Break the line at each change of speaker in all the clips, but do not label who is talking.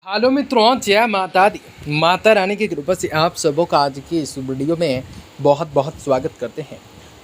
Hello मित्रों, जय माता दी। माता रानी की कृपा से आप सबों का आज की इस वीडियो में बहुत बहुत स्वागत करते हैं।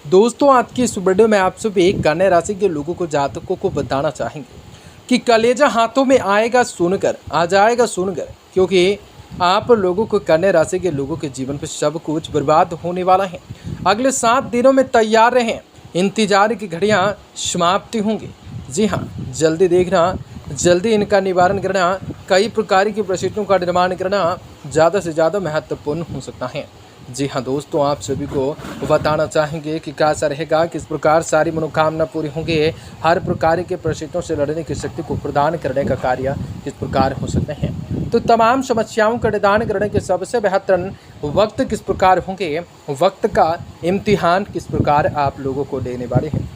दोस्तों, आज की इस वीडियो में आप सभी कन्या राशि के लोगों को जातकों को बताना चाहेंगे कि कलेजा हाथों में आएगा सुनकर, आ जाएगा सुनकर, क्योंकि आप लोगों को कन्या राशि के लोगों के जीवन पर सब कुछ बर्बाद होने वाला है। अगले 7 दिनों में तैयार रहें, इंतजार की घड़ियां समाप्ति होंगी। जी हाँ, जल्दी देखना, जल्दी इनका निवारण करना, कई प्रकार की परिस्थितियों का निर्माण करना ज़्यादा से ज़्यादा महत्वपूर्ण हो सकता है। जी हाँ दोस्तों, आप सभी को बताना चाहेंगे कि कैसा रहेगा, किस प्रकार सारी मनोकामना पूरी होंगी, हर प्रकार के परिस्थितियों से लड़ने की शक्ति को प्रदान करने का कार्य किस प्रकार हो सकते हैं, तो तमाम समस्याओं का निदान करने के सबसे बेहतरीन वक्त किस प्रकार होंगे, वक्त का इम्तिहान किस प्रकार आप लोगों को देने वाले हैं।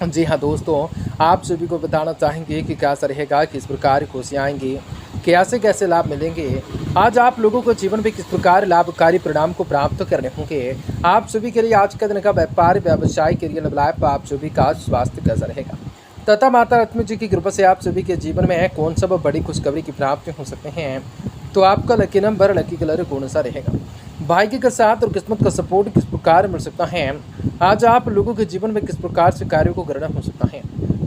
जी हाँ दोस्तों, आप सभी को बताना चाहेंगे कि कैसा रहेगा, किस प्रकार खुशियाँ आएंगी, कैसे कैसे लाभ मिलेंगे, आज आप लोगों को जीवन में किस प्रकार लाभकारी परिणाम को प्राप्त करने होंगे। आप सभी के लिए आज का दिन का व्यापार व्यवसाय के लिए लाभ, आप सभी का स्वास्थ्य कैसा रहेगा, तथा माता लक्ष्मी जी की कृपा से आप सभी के जीवन में कौन सा बड़ी खुशखबरी की प्राप्ति हो सकते हैं। तो आपका लकी नंबर, लकी कलर कौन सा रहेगा, भाग्य के साथ और किस्मत का सपोर्ट किस प्रकार मिल सकता है, आज आप लोगों के जीवन में किस प्रकार से कार्यों को करना हो सकता है,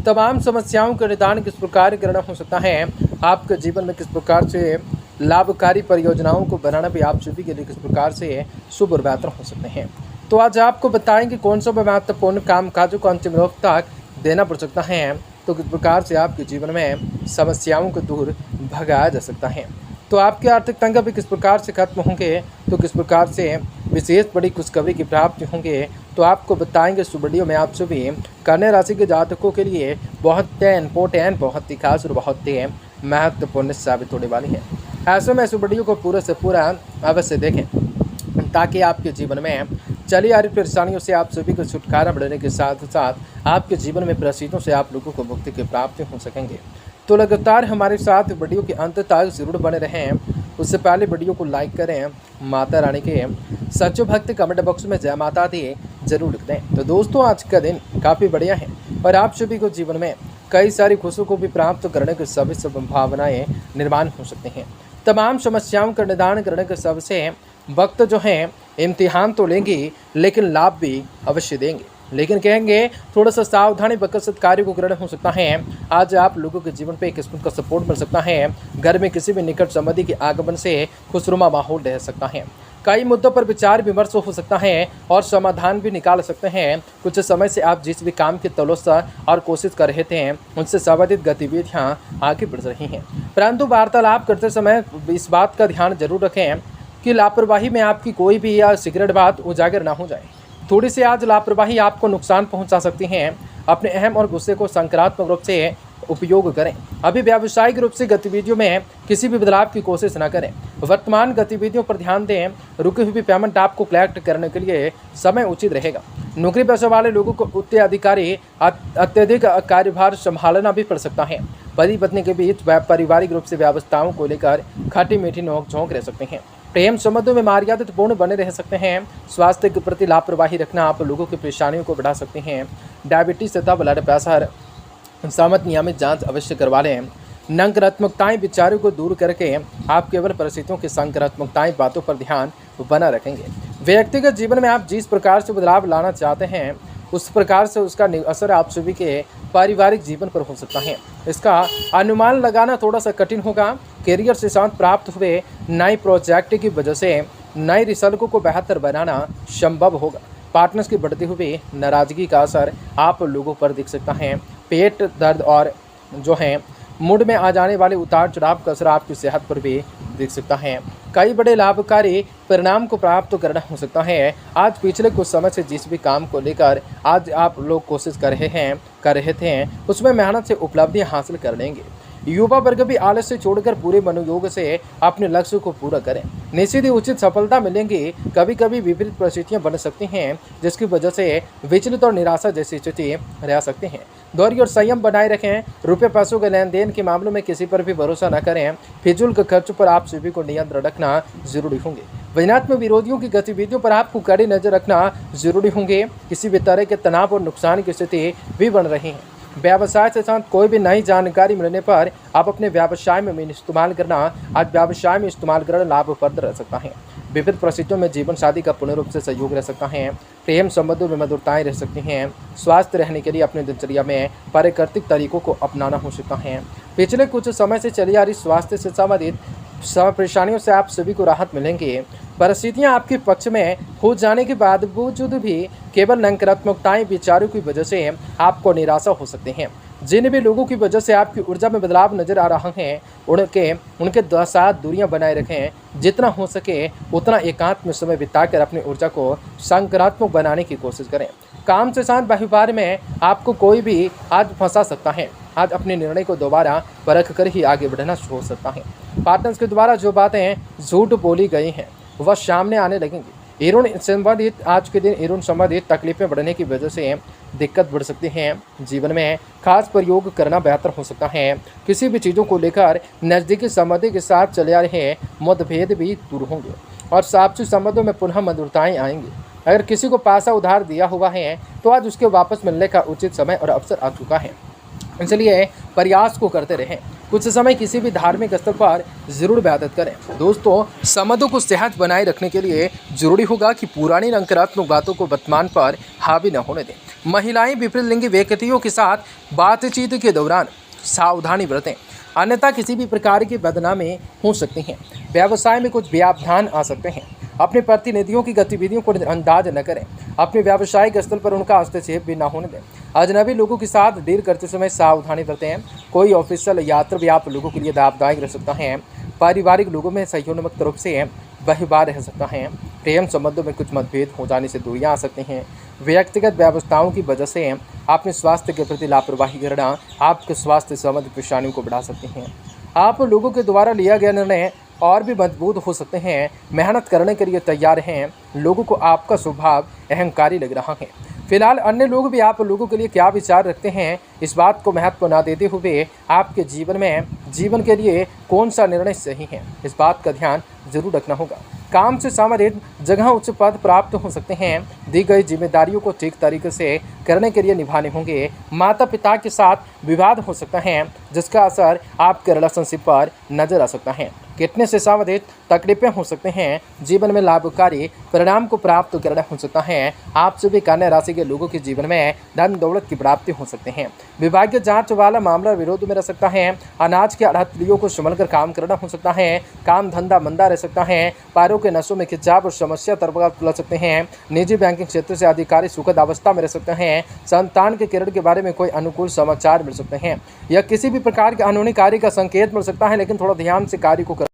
तमाम समस्याओं का निदान किस प्रकार करना हो सकता है, आपके जीवन में किस प्रकार से लाभकारी परियोजनाओं को बनाना भी आप सभी के लिए किस प्रकार से शुभ और बेहतर हो सकते हैं। तो आज आपको बताएंगे कौन सा महत्वपूर्ण काम काजों को अंतिम रूप तक देना पड़ सकता है, तो किस प्रकार से आपके जीवन में समस्याओं को दूर भगाया जा सकता है, तो आपके आर्थिक तंग भी किस प्रकार से खत्म होंगे, तो किस प्रकार से विशेष बड़ी खुशखबरी की प्राप्ति होंगे, तो आपको बताएंगे इस वीडियो में। आप सभी कन्या राशि के जातकों के लिए बहुत इम्पोर्टेंट, बहुत ही खास और बहुत ही महत्वपूर्ण साबित होने वाली है। ऐसे में इस वीडियो को पूरा से पूरा अवश्य देखें, ताकि आपके जीवन में चली आ रही परेशानियों से आप सभी को छुटकारा मिलने के साथ साथ आपके जीवन में परिस्थितियों से आप लोगों को मुक्ति की प्राप्ति हो सकेंगे। तो लगातार हमारे साथ वीडियो के अंत तक जरूर बने रहें। उससे पहले वीडियो को लाइक करें, माता रानी के सच्चे भक्त कमेंट बॉक्स में जय माता दी जरूर लिख दें। तो दोस्तों, आज का दिन काफ़ी बढ़िया है और आप सभी को जीवन में कई सारी खुशियों को भी प्राप्त करने की सभी संभावनाएं निर्माण हो सकती हैं। तमाम समस्याओं का निदान करने के सबसे वक्त जो हैं इम्तिहान तो लेंगे, लेकिन लाभ भी अवश्य देंगे, लेकिन कहेंगे थोड़ा सा सावधानी बकसत कार्य को ग्रहण हो सकता है। आज आप लोगों के जीवन पे किस्मत का सपोर्ट मिल सकता है। घर में किसी भी निकट संबंधी के आगमन से खुशनुमा माहौल रह सकता है। कई मुद्दों पर विचार विमर्श हो सकता है और समाधान भी निकाल सकते हैं। कुछ समय से आप जिस भी काम की तलाश और कोशिश कर रहे थे, उनसे संबंधित गतिविधियां आगे बढ़ रही हैं, परंतु वार्तालाप करते समय इस बात का ध्यान जरूर रखें कि लापरवाही में आपकी कोई भी या सिगरेट बात उजागर ना हो जाए। थोड़ी सी आज लापरवाही आपको नुकसान पहुंचा सकती हैं। अपने अहम और गुस्से को सकारात्मक रूप से उपयोग करें। अभी व्यावसायिक रूप से गतिविधियों में किसी भी बदलाव की कोशिश न करें। वर्तमान गतिविधियों पर ध्यान दें। रुकी हुई पेमेंट आपको कलेक्ट करने के लिए समय उचित रहेगा। नौकरी पेशे वाले लोगों को उत्तराधिकारी अत्यधिक कार्यभार संभालना भी पड़ सकता है। पति पत्नी के बीच पारिवारिक रूप से व्यवस्थाओं को लेकर खट्टी मीठी नोक झोंक रह सकते हैं। प्रेम संबंधों में मर्यादितपूर्ण बने रह सकते हैं। स्वास्थ्य के प्रति लापरवाही रखना आप लोगों की परेशानियों को बढ़ा सकते हैं। डायबिटीज तथा ब्लड प्रेशर सामत नियमित जांच अवश्य करवा लें। नकारात्मकताएं विचारों को दूर करके आप केवल परिस्थितियों की सकारात्मकताएं बातों पर ध्यान बना रखेंगे। व्यक्तिगत जीवन में आप जिस प्रकार से बदलाव लाना चाहते हैं, उस प्रकार से उसका असर आप सभी के पारिवारिक जीवन पर हो सकता है। इसका अनुमान लगाना थोड़ा सा कठिन होगा। करियर से साथ प्राप्त हुए नए प्रोजेक्ट की वजह से नए रिजल्टों को बेहतर बनाना संभव होगा। पार्टनर्स की बढ़ती हुई नाराजगी का असर आप लोगों पर दिख सकता है। पेट दर्द और जो है मूड में आ जाने वाले उतार चढ़ाव का असर आपकी सेहत पर भी दिख सकता है। कई बड़े लाभकारी परिणाम को प्राप्त करना हो सकता है। आज पिछले कुछ समय से जिस भी काम को लेकर आज आप लोग कोशिश कर रहे थे, उसमें मेहनत से उपलब्धियां हासिल कर लेंगे। युवा वर्ग भी आलस्य छोड़कर पूरे मनोयोग से अपने लक्ष्य को पूरा करें। निश्चित ही उचित सफलता मिलेंगी। कभी कभी विपरीत परिस्थितियां बन सकती हैं, जिसकी वजह से विचलित और निराशा जैसी स्थिति रह सकती हैं। धैर्य और संयम बनाए रखें। रुपये पैसों के लेन देन के मामलों में किसी पर भी भरोसा न करें। फिजूल के खर्च पर आप सभी को नियंत्रण रखना जरूरी होंगे। वजनात्मक में विरोधियों की गतिविधियों पर आपको कड़ी नजर रखना जरूरी होंगे। किसी भी तरह के तनाव और नुकसान की स्थिति भी बन रही है। व्यवसाय से साथ कोई भी नई जानकारी मिलने पर आप अपने व्यवसाय में इस्तेमाल करना लाभप्रद रह सकता है। विविध परिस्थितियों में जीवन साथी का पूर्ण रूप से सहयोग रह सकता है। प्रेम संबंधों में मधुरताएं रह सकती हैं। स्वास्थ्य रहने के लिए अपने दिनचर्या में प्राकृतिक तरीकों को अपनाना हो सकता है। पिछले कुछ समय से चली आ रही स्वास्थ्य से संबंधित परेशानियों से आप सभी को राहत मिलेंगे। परिस्थितियां आपके पक्ष में हो जाने के बावजूद भी केवल नकारात्मकताएं विचारों की वजह से आपको निराशा हो सकती हैं। जिन भी लोगों की वजह से आपकी ऊर्जा में बदलाव नजर आ रहा है उनके साथ दूरियां बनाए रखें। जितना हो सके उतना एकांत में समय बिताकर अपनी ऊर्जा को सकारात्मक बनाने की कोशिश करें। काम से साथ व्यवहार में आपको कोई भी आज फंसा सकता है। आज अपने निर्णय को दोबारा परख कर ही आगे बढ़ना हो सकता है। पार्टनर्स के द्वारा जो बातें झूठ बोली गई हैं वह सामने आने लगेंगी। आज के दिन ऋण संबंधित तकलीफें बढ़ने की वजह से दिक्कत बढ़ सकती हैं। जीवन में खास प्रयोग करना बेहतर हो सकता है। किसी भी चीज़ों को लेकर नज़दीकी संबंधी के साथ चले आ रहे मतभेद भी दूर होंगे और आपसी संबंधों में पुनः मधुरताएं आएंगी। अगर किसी को पैसा उधार दिया हुआ है तो आज उसके वापस मिलने का उचित समय और अवसर आ चुका है, इसलिए प्रयास को करते रहें। कुछ समय किसी भी धार्मिक स्थल पर जरूर इबादत करें। दोस्तों, संबंधों को सेहत बनाए रखने के लिए जरूरी होगा कि पुरानी नकारात्मक बातों को वर्तमान पर हावी न होने दें। महिलाएं विपरीत लिंगी व्यक्तियों के साथ बातचीत के दौरान सावधानी बरतें, अन्यथा किसी भी प्रकार की बदनामी हो सकती हैं। व्यवसाय में कुछ व्यवधान आ सकते हैं। अपने प्रतिनिधियों की गतिविधियों को अंदाज न करें। अपने व्यावसायिक स्थल पर उनका हस्तक्षेप भी न होने दें। अजनबी लोगों के साथ डील करते समय सावधानी बरतें। कोई ऑफिशियल यात्रा भी आप लोगों के लिए लाभदायक रह सकता है। पारिवारिक लोगों में सहयोगात्मक रूप से व्यवहार रह सकता है। प्रेम संबंधों में कुछ मतभेद हो जाने से दूरियां आ सकती हैं। व्यक्तिगत व्यवस्थाओं की वजह से अपने स्वास्थ्य के प्रति लापरवाही करना आपके स्वास्थ्य संबंधी परेशानियों को बढ़ा सकते हैं। आप लोगों के द्वारा लिया गया निर्णय और भी मजबूत हो सकते हैं। मेहनत करने के लिए तैयार हैं। लोगों को आपका स्वभाव अहंकारी लग रहा है। फिलहाल अन्य लोग भी आप लोगों के लिए क्या विचार रखते हैं, इस बात को महत्व न देते हुए आपके जीवन के लिए कौन सा निर्णय सही है, इस बात का ध्यान जरूर रखना होगा। काम से संबंधित जगह उच्च पद प्राप्त हो सकते हैं। दी गई जिम्मेदारियों को ठीक तरीके से करने के लिए निभाने होंगे। माता पिता के साथ विवाद हो सकता है, जिसका असर आपके रिलेशनशिप पर नजर आ सकता है। किडनी से संबंधित तकलीफें हो सकते हैं। जीवन में लाभकारी परिणाम को प्राप्त करना हो सकता है। आप सभी कन्या राशि के लोगों के जीवन में धन दौलत की प्राप्ति हो सकते हैं। विभागीय जांच वाला मामला विरोध में रह सकता है। अनाज के अड़हत्रियों को संभल कर काम करना हो सकता है। काम धंधा मंदा रह सकता है। पैरों के नसों में खिंचाव और समस्या तुला सकते हैं। निजी बैंकिंग क्षेत्र से अधिकारी सुखद अवस्था में रह सकते हैं। संतान के किरण के बारे में कोई अनुकूल समाचार मिल सकते हैं या किसी भी प्रकार के अनहोनी कार्य का संकेत मिल सकता है, लेकिन थोड़ा ध्यान से कार्य को